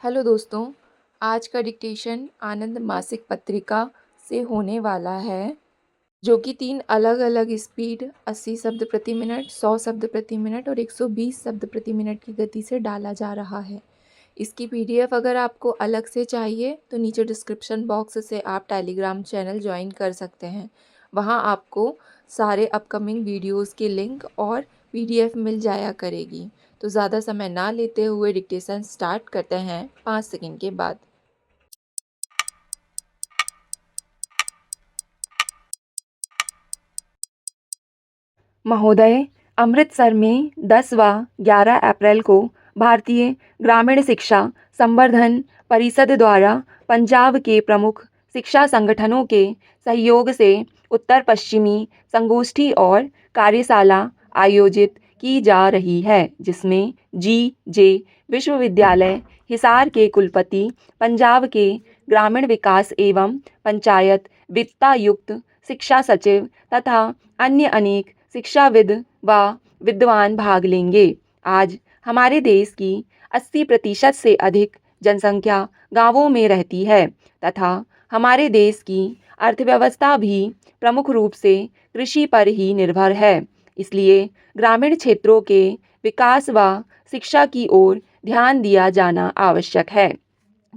Hello दोस्तों, आज का डिक्टेशन आनंद मासिक पत्रिका से होने वाला है, जो कि 3 अलग-अलग स्पीड 80 शब्द प्रति मिनट, 100 शब्द प्रति मिनट और 120 शब्द प्रति मिनट की गति से डाला जा रहा है। इसकी पीडीएफ अगर आपको अलग से चाहिए तो नीचे डिस्क्रिप्शन बॉक्स से आप टेलीग्राम चैनल ज्वाइन कर सकते हैं। वहाँ आपको सारे अपकमिंग वीडियोज़ की लिंक और पीडीएफ मिल जाया करेगी। तो ज़्यादा समय ना लेते हुए डिक्टेशन स्टार्ट करते हैं 5 सेकंड के बाद। महोदय, अमृतसर में 10 व 11 अप्रैल को भारतीय ग्रामीण शिक्षा संवर्धन परिषद द्वारा पंजाब के प्रमुख शिक्षा संगठनों के सहयोग से उत्तर पश्चिमी संगोष्ठी और कार्यशाला आयोजित की जा रही है, जिसमें जी.जे. विश्वविद्यालय हिसार के कुलपति, पंजाब के ग्रामीण विकास एवं पंचायत वित्तायुक्त शिक्षा सचिव तथा अन्य अनेक शिक्षाविद व विद्वान भाग लेंगे। आज हमारे देश की 80% से अधिक जनसंख्या गांवों में रहती है तथा हमारे देश की अर्थव्यवस्था भी प्रमुख रूप से कृषि पर ही निर्भर है। इसलिए ग्रामीण क्षेत्रों के विकास व शिक्षा की ओर ध्यान दिया जाना आवश्यक है।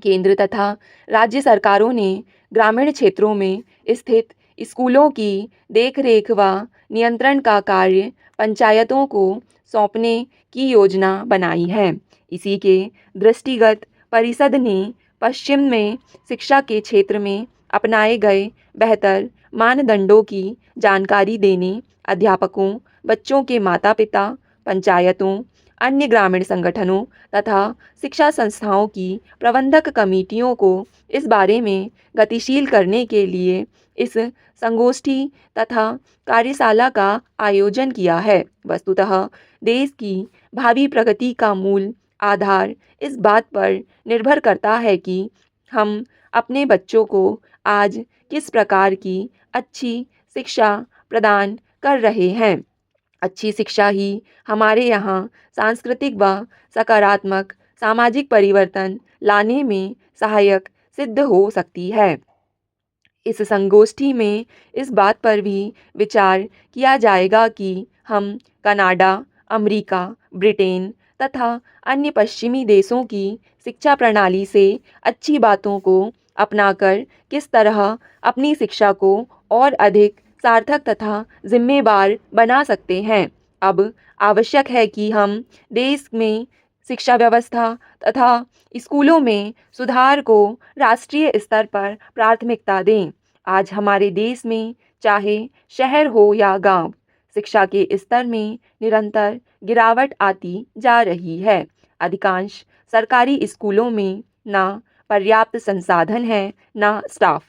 केंद्र तथा राज्य सरकारों ने ग्रामीण क्षेत्रों में स्थित स्कूलों की देखरेख व नियंत्रण का कार्य पंचायतों को सौंपने की योजना बनाई है। इसी के दृष्टिगत परिषद ने पश्चिम में शिक्षा के क्षेत्र में अपनाए गए बेहतर मानदंडों की जानकारी देने अध्यापकों, बच्चों के माता-पिता, पंचायतों, अन्य ग्रामीण संगठनों तथा शिक्षा संस्थाओं की प्रबंधक कमेटियों को इस बारे में गतिशील करने के लिए इस संगोष्ठी तथा कार्यशाला का आयोजन किया है। वस्तुतः देश की भावी प्रगति का मूल आधार इस बात पर निर्भर करता है कि हम अपने बच्चों को आज किस प्रकार की अच्छी शिक्षा प्रदान कर रहे हैं। अच्छी शिक्षा ही हमारे यहाँ सांस्कृतिक व सकारात्मक सामाजिक परिवर्तन लाने में सहायक सिद्ध हो सकती है। इस संगोष्ठी में इस बात पर भी विचार किया जाएगा कि हम कनाडा, अमेरिका, ब्रिटेन तथा अन्य पश्चिमी देशों की शिक्षा प्रणाली से अच्छी बातों को अपनाकर किस तरह अपनी शिक्षा को और अधिक सार्थक तथा जिम्मेवार बना सकते हैं। अब आवश्यक है कि हम देश में शिक्षा व्यवस्था तथा स्कूलों में सुधार को राष्ट्रीय स्तर पर प्राथमिकता दें। आज हमारे देश में चाहे शहर हो या गांव, शिक्षा के स्तर में निरंतर गिरावट आती जा रही है। अधिकांश सरकारी स्कूलों में ना पर्याप्त संसाधन है, ना स्टाफ।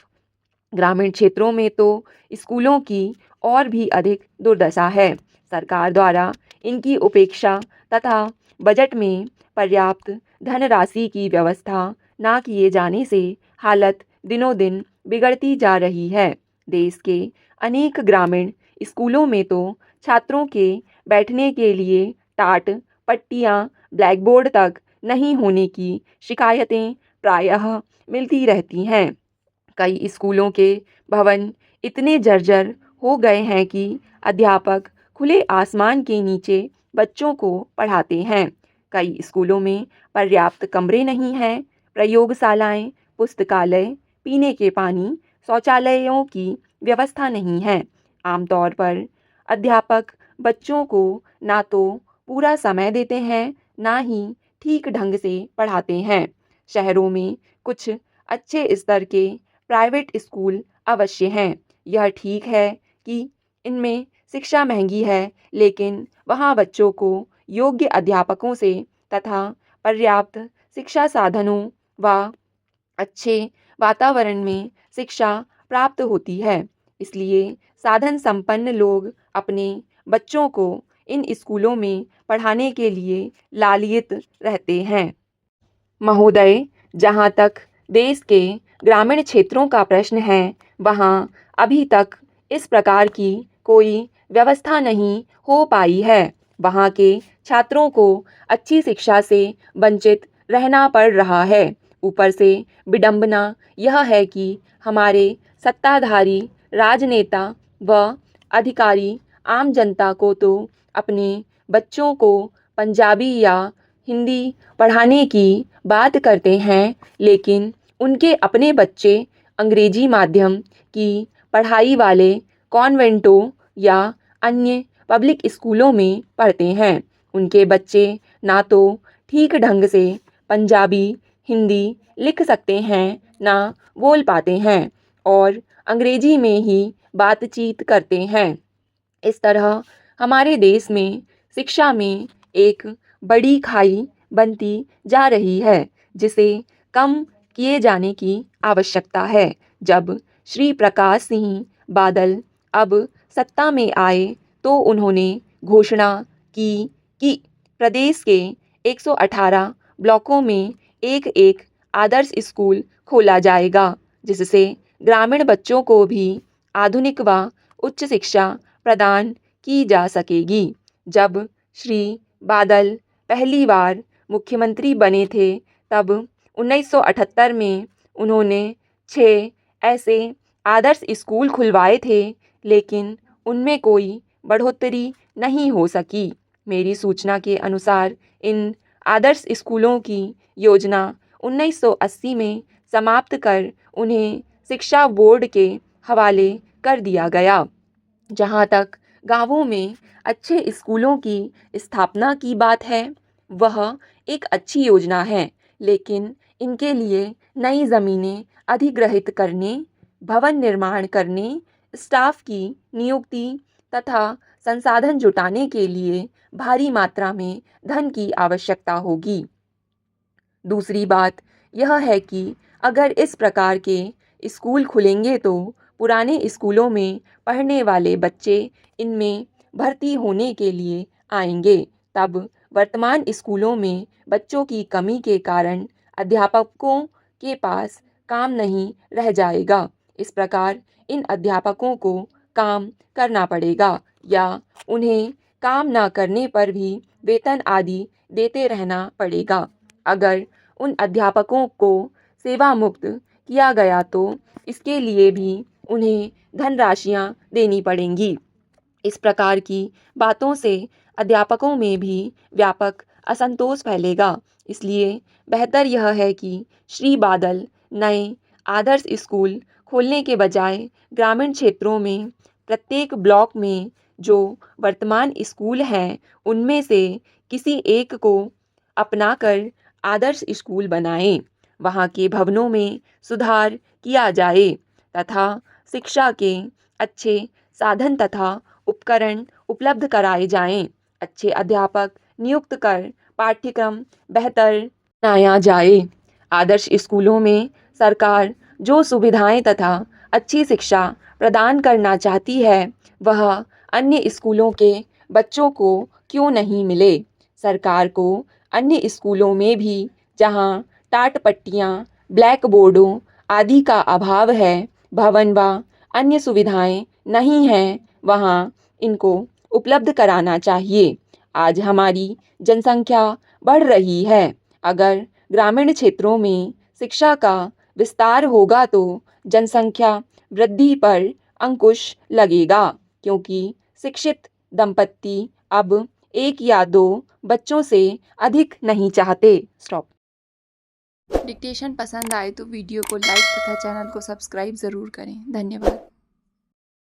ग्रामीण क्षेत्रों में तो स्कूलों की और भी अधिक दुर्दशा है। सरकार द्वारा इनकी उपेक्षा तथा बजट में पर्याप्त धनराशि की व्यवस्था ना किए जाने से हालत दिनों दिन बिगड़ती जा रही है। देश के अनेक ग्रामीण स्कूलों में तो छात्रों के बैठने के लिए टाट, पट्टियाँ, ब्लैकबोर्ड तक नहीं होने की शिकायतें प्रायः मिलती रहती हैं। कई स्कूलों के भवन इतने जर्जर हो गए हैं कि अध्यापक खुले आसमान के नीचे बच्चों को पढ़ाते हैं। कई स्कूलों में पर्याप्त कमरे नहीं हैं, प्रयोगशालाएं, पुस्तकालय, पीने के पानी, शौचालयों की व्यवस्था नहीं है। आमतौर पर अध्यापक बच्चों को ना तो पूरा समय देते हैं, ना ही ठीक ढंग से पढ़ाते हैं। शहरों में कुछ अच्छे स्तर के प्राइवेट स्कूल अवश्य हैं। यह ठीक है कि इनमें शिक्षा महंगी है, लेकिन वहाँ बच्चों को योग्य अध्यापकों से तथा पर्याप्त शिक्षा साधनों व अच्छे वातावरण में शिक्षा प्राप्त होती है। इसलिए साधन संपन्न लोग अपने बच्चों को इन स्कूलों में पढ़ाने के लिए लालायित रहते हैं। महोदय, जहाँ तक देश के ग्रामीण क्षेत्रों का प्रश्न है, वहाँ अभी तक इस प्रकार की कोई व्यवस्था नहीं हो पाई है। वहाँ के छात्रों को अच्छी शिक्षा से वंचित रहना पड़ रहा है। ऊपर से विडंबना यह है कि हमारे सत्ताधारी राजनेता व अधिकारी आम जनता को तो अपने बच्चों को पंजाबी या हिंदी पढ़ाने की बात करते हैं, लेकिन उनके अपने बच्चे अंग्रेजी माध्यम की पढ़ाई वाले कॉन्वेंटों या अन्य पब्लिक स्कूलों में पढ़ते हैं। उनके बच्चे ना तो ठीक ढंग से पंजाबी हिंदी लिख सकते हैं, ना बोल पाते हैं और अंग्रेजी में ही बातचीत करते हैं। इस तरह हमारे देश में शिक्षा में एक बड़ी खाई बनती जा रही है, जिसे कम किए जाने की आवश्यकता है। जब श्री प्रकाश सिंह बादल अब सत्ता में आए तो उन्होंने घोषणा की कि प्रदेश के 118 ब्लॉकों में एक एक आदर्श स्कूल खोला जाएगा, जिससे ग्रामीण बच्चों को भी आधुनिक व उच्च शिक्षा प्रदान की जा सकेगी। जब श्री बादल पहली बार मुख्यमंत्री बने थे तब 1978 में उन्होंने 6 ऐसे आदर्श स्कूल खुलवाए थे, लेकिन उनमें कोई बढ़ोतरी नहीं हो सकी। मेरी सूचना के अनुसार इन आदर्श स्कूलों की योजना 1980 में समाप्त कर उन्हें शिक्षा बोर्ड के हवाले कर दिया गया। जहाँ तक गांवों में अच्छे स्कूलों की स्थापना की बात है, वह एक अच्छी योजना है, लेकिन इनके लिए नई ज़मीनें अधिग्रहित करने, भवन निर्माण करने, स्टाफ की नियुक्ति तथा संसाधन जुटाने के लिए भारी मात्रा में धन की आवश्यकता होगी। दूसरी बात यह है कि अगर इस प्रकार के स्कूल खुलेंगे तो पुराने स्कूलों में पढ़ने वाले बच्चे इनमें भर्ती होने के लिए आएंगे। तब वर्तमान स्कूलों में बच्चों की कमी के कारण अध्यापकों के पास काम नहीं रह जाएगा। इस प्रकार इन अध्यापकों को काम करना पड़ेगा या उन्हें काम ना करने पर भी वेतन आदि देते रहना पड़ेगा। अगर उन अध्यापकों को सेवा मुक्त किया गया तो इसके लिए भी उन्हें धनराशियां देनी पड़ेंगी। इस प्रकार की बातों से अध्यापकों में भी व्यापक असंतोष फैलेगा। इसलिए बेहतर यह है कि श्री बादल नए आदर्श स्कूल खोलने के बजाय ग्रामीण क्षेत्रों में प्रत्येक ब्लॉक में जो वर्तमान स्कूल हैं उनमें से किसी एक को अपनाकर आदर्श स्कूल बनाएं। वहाँ के भवनों में सुधार किया जाए तथा शिक्षा के अच्छे साधन तथा उपकरण उपलब्ध कराए जाएं। अच्छे अध्यापक नियुक्त कर पाठ्यक्रम बेहतर बनाया जाए। आदर्श स्कूलों में सरकार जो सुविधाएं तथा अच्छी शिक्षा प्रदान करना चाहती है वह अन्य स्कूलों के बच्चों को क्यों नहीं मिले। सरकार को अन्य स्कूलों में भी जहां टाट पट्टियां, ब्लैक बोर्डों आदि का अभाव है, भवन व अन्य सुविधाएं नहीं हैं, वहां इनको उपलब्ध कराना चाहिए। आज हमारी जनसंख्या बढ़ रही है। अगर ग्रामीण क्षेत्रों में शिक्षा का विस्तार होगा तो जनसंख्या वृद्धि पर अंकुश लगेगा, क्योंकि शिक्षित दंपत्ति अब 1 या 2 बच्चों से अधिक नहीं चाहते। स्टॉप। डिक्टेशन पसंद आए तो वीडियो को लाइक तथा चैनल को सब्सक्राइब ज़रूर करें। धन्यवाद।